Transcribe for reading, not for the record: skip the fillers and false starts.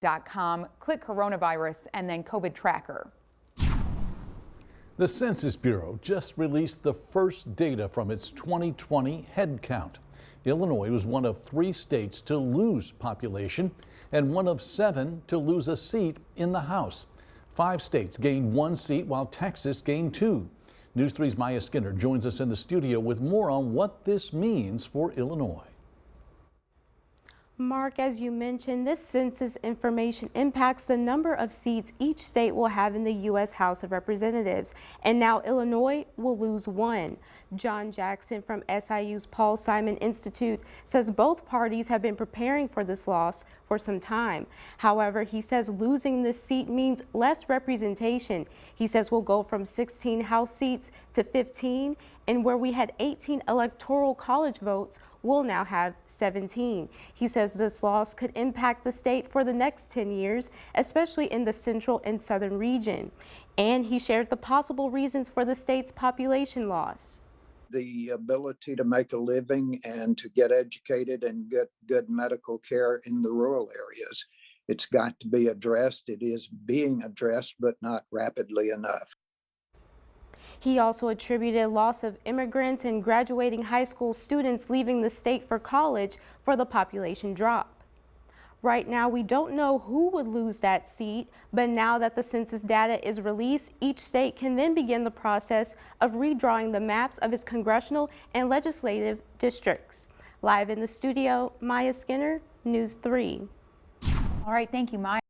census.gov.com, click coronavirus, and then COVID tracker. The Census Bureau just released the first data from its 2020 head count. Illinois was one of 3 states to lose population and one of 7 to lose a seat in the House. 5 states gained 1 seat while Texas gained 2. News 3's Maya Skinner joins us in the studio with more on what this means for Illinois. Mark, as you mentioned, this census information impacts the number of seats each state will have in the U.S. House of Representatives. And now Illinois will lose 1. John Jackson from SIU's Paul Simon Institute says both parties have been preparing for this loss for some time. However, he says losing this seat means less representation. He says we'll go from 16 House seats to 15, and where we had 18 electoral college votes, we'll now have 17. He says this loss could impact the state for the next 10 years, especially in the central and southern region. And he shared the possible reasons for the state's population loss. The ability to make a living and to get educated and get good medical care in the rural areas. It's got to be addressed. It is being addressed, but not rapidly enough. He also attributed loss of immigrants and graduating high school students leaving the state for college for the population drop. Right now, we don't know who would lose that seat, but now that the census data is released, each state can then begin the process of redrawing the maps of its congressional and legislative districts. Live in the studio, Maya Skinner, News 3. All right, thank you, Maya.